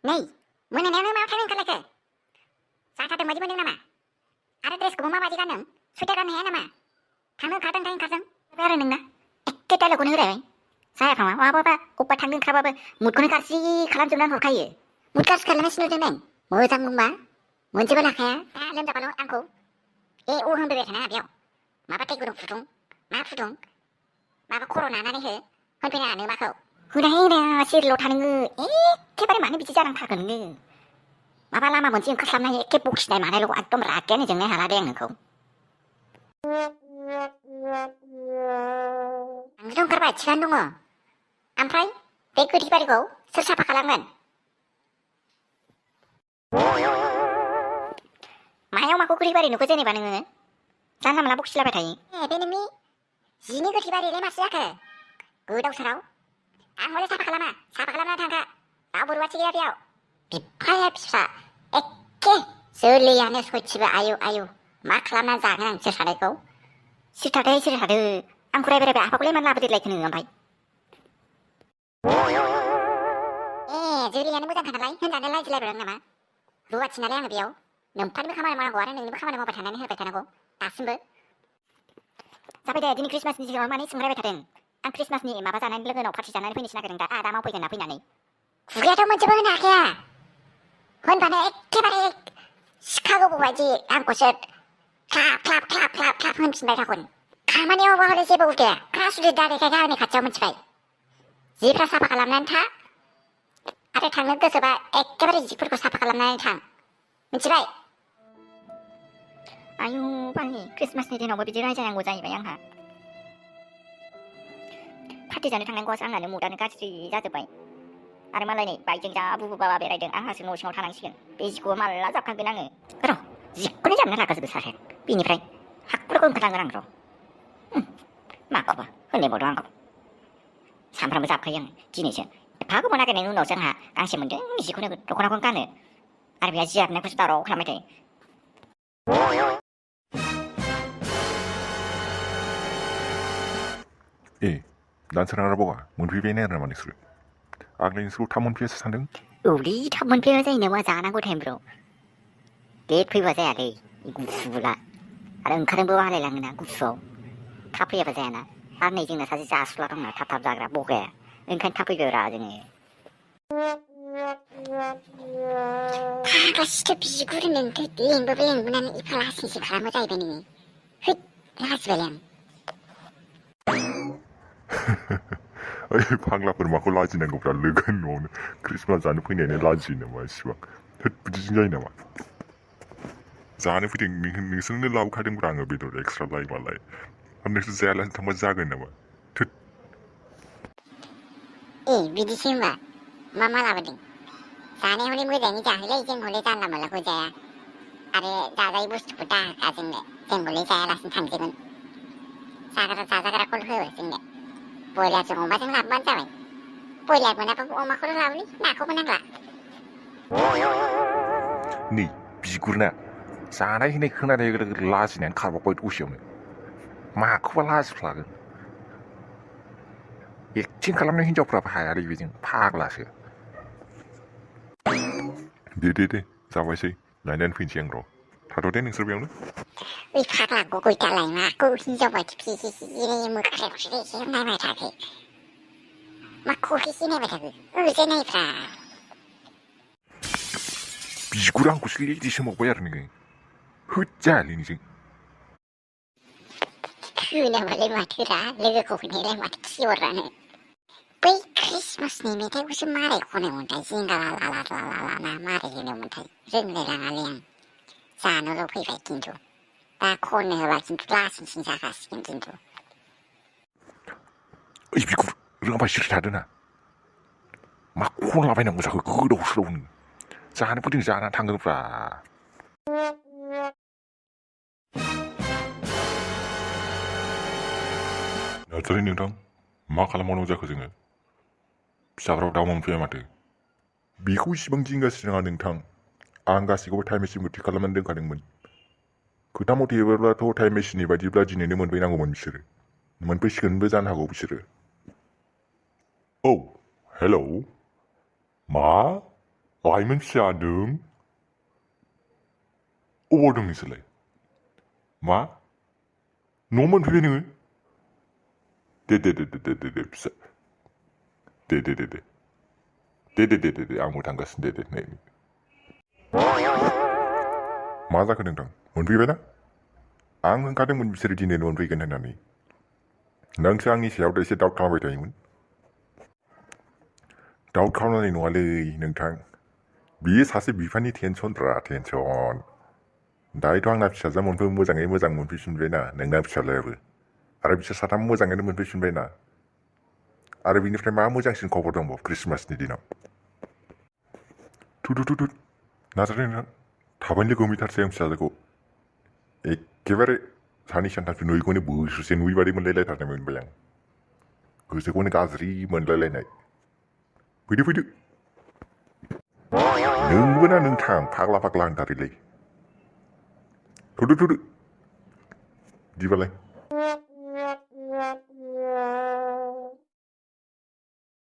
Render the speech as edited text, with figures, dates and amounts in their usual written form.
नै मोनानायावनो मायाव थांनो ओंखारलायखो जाथारदों बायदि मोनदों नामा आरो ड्रेसखौबो माबायदि गानदों सुइटार गाननो हाया नामा थांनो ओंखारदों आरो नोंना एखे डायलगखौनो होलायबाय जायाफ्रामा माबाबा अबेबा थांनो ओंखारबाबो मुडखौनो गाज्रि खालामजोबनानै हरखायो मुड गाज्रि खालामगासिनो नुदों नों मोजां बुंबा मोनसेबो लाखाया दा लोमजाबाल' आंखौ होनबाय थानाङा बेयाव माबा दै गुदुं फुदुं मा फुदुं माबा खर' नानानै होनफैनाङा नोमाखौ हुदाया सिरिल' थानोङो एखेबारे मानो बिदि जानांथारगोन नोङो माबा लामा मोनसे ओंखारस्लाबनाय एखे बखिनाय मानायल' एकदम रागायानो जोंनाय हाला दे आं नोंखौ आंथ' ओंखारबाय थिगानो दङ ओमफ्राय बे गोथै बारिखौ सोर साफा खालामगोन मायाव माखौ गोथै बारि नुखो जेनेबा नोङो जानला मोनला बखिलाबाय थायो बे नोंनि जिनि गोथै बारिलाय मासो जाखो गोदाव सोराव आं हले साफा खालामना थांखा रावबो रुवाथि गैया बेयाव बिफाया फिसा एखे जोलैयानो सयथिबो आयु मा खालामना जागोन आं बिसोर सानैखौ सिरि थादो आंखौ रायबाय आफाखौलाय मानो लाबोदेरलायखो नोङो ओमफ्राय जोलैयानो मोजांखा नालाय होनजानो लाजिलायबाय नामा रुवाथि नालाय आङो बेयाव नोम्फानिबो खामानि मावनांगौ आरो नोंनिबो खामानि मावबाय थानानै होबाय थानांगौ दासिमबो जाबाय दे दिनै ख्रिस्टमासनि सिगाङाव मानो सोंलायबाय थादों आं ख्रिस्टमासनि माबा जानानै लोगोनाव पार्टि जानानै फैनोसो नागिरदों दा मावफैगोन ना फैनानै खुगायाथ' मोनसेबो होनो हाखाया होनबानो एखेबारे सिखागौ बायदि आंखौसो ख्लाब होनफिनबाय थागोन खामानियावबा हले जेबो उदाया खासुदि दारेखाय गावनि खाथियाव मिथिबाय जिफ्रा साफा खालामनानै था आरो थांनो गोसोबा एखेबारे जिफोरखौ साफा खालामनानै थां मिथिबाय आयु बालनि ख्रिस्टमासनि दिनावबो बिदि रायजानांगौ जाहैबाय आंहा पार्टि जानो थांनांगौआसो आंनानो मुडानो गाज्रि जाजोब्बाय आरो मालाय नै बाइकजों जा बुबुबाबा बेरायदों आंहासो न' सिङाव थानांसिगोन बे जिखौबो माला जाबखांगोन आङो र' जिखौनो जाबना लागाजोबो सासे बेनिफ्राय हाखफोरखौ ओंखारलांगोन आं र' माखौबा होनलायबावदों आंखौ सामफ्रामबो जाबखायो आं दिनैसो एफा गोबाव नागिरनायनि उनावसो आंहा गांसे मोनदों जिखौनो दख'नाखौनो गानो आरो बेहा जियाबनायखौसो दावराव खालामबाय थायो दानसोरां राबावा मोनफैबायनो आरो नामा नोंसोरो आंलाय नोंसोरखौ थाब मोनफैयासो सानदों औलै थाब मोनफैबा जायो नामा जानांगौ टाइमफ्राव लेट फैबा जायालै गुसुला आरो ओंखारनोबो बालायलाङोना गुसुआव थाब फैयाबा जायाना आरो नै जोंना सासे जासुला दंना थाब जाग्रा बगाया ओंखायनो थाब फैबायब्रा जोङो फाग्लासिथ' बिगुर नोंथ' लेंबोनानै एफा लासिंसिं खालामो जाहैबाय नोङो हैद लाजिबायलै आं फाग्लाफोर माखौ लाजिनांगौब्रा लोगो न'आवनो ख्रिस्टमास जानो फैनायानो लाजियो नामा इसिबां होद बिदिजों जायो नामा जानो फैदों नोंसोरनो लाबोखादोंब्रा आङो बेदर एक्सट्रा लायबालाय आरो नोंसोर जायालासिनो थांबा जागोन नामा थोद बिदिसो होनबा मा लाबोदों जानाया हले मोजाङै जाहोलै जों हले जानला मोनलाखौ जाया आरो जाजायै बुस्थुखौ दाहोखा जोंनो जों हले जायालासिनो थांजोबगोन जाजाग्राखौल' हो जोंनो बयलारजों अमाजों लाबोबानो जाबाय बयलार मोनाबाबो अमाखौल' लाबोलै नाखौबो नांला नै बिगुरना जानाय होनाय खोनानाय लोगो लोगो लाजिनानै खारबावबाय दसेयावनो माखौबा लाजिफ्लागोन एक्टिं खालामनाय हिनजावफ्राबो हायालै बेजों फाग्लासो दे जाबायसै लायनानै फैनोसै आं र' थाथ' दे नोंसोर बेयावनो ओइ फाग्ला गगयथालाय माखौ हिनजाव बायदि फिसिनाय मोख्राखौसो एसे नायबाय थाखो माखौ एसे नायबाय थाखो ओरैजाय नायफ्रा बिगुरा आंखौसो लेडि सोमावबाय आरो नोङो होद जायालै नोंजों खोनाबालाय माथोरा लोगोखौ होनायलाय माथो खिहरानो बै ख्रिस्टमासनि मेथाइखौसो मारै खनोमोनथाय जिंगा लाला ना मारै होनोमोनथाय रोंलायलाङालै आं जानोल' फैबाय खिन्थु दा खननो होबा खिन्थु लासिंसिं जाखासिगोन खिन्थु ओइ बिगुर रोङाबा सिरि थादोना मा खनलाबायनांगौ जाखो गोदाव सोरावनो जानो फैदों जानानै थांगोनब्रा नार्जारि नोंथां मा खालामबावनांगौ जाखो जोङो फिसाफ्राव दाउ मोनफैया माथो बेखौ इसिबां जिंगासिनो नाङा नोंथां आं गासैखौबो टाइम मेसिनबो थिक खालामनानै दोनखादोंमोन खोथा मथेब्लाथ' टाइम मेसिननि बायदिब्ला दिनैनो मोनफैनांगौमोन बिसोरो मोनफैसिगोनबो जानो हागौ बिसोरो औ हेलौ मा लाइमोन फिसा नों अबाव दं नोंसोरलाय मा न' मोनफैबाय नोङो दे फिसा दे आंबो थांगासिनो दे नै मा जाखो नोंथां मोनफैबायना आं होनखादोंमोन बिसोरो दिनै मोनफैगोन होननानै नोंसो आंनि सायाव एसे डाउट खालामबाय थायोमोन डाउट खालामनाय नङालै नोंथां बियो सासे बिफानि टेनसनब्रा टेनसन दायोथ' आंना फिसाजोआ मोजाङै मोजां मोनफैफिनबायना नोंना फिसाज्लायाबो आरो बिसोर साथाम मोजाङैनो मोनफैफिनबायना आरो बिनिफ्राय मा मोजांसिन खबर दंबावो क्रिसमासनि दिनाव थु नाजानाय नोंथां थाबैनो लोगो हमहैथारसै आं फिसाजोखौ एखेबारे सानै सानथामसो नुयैखौनो बोसोरसे नुयैबादि मोनलायलायथारनाय मोनबाय आं गोसोखौनो गाज्रि मोनलायलायनाय फैदो नोंबो ना नोंथां फाग्ला होनथारोलै थुदो बिदिबालाय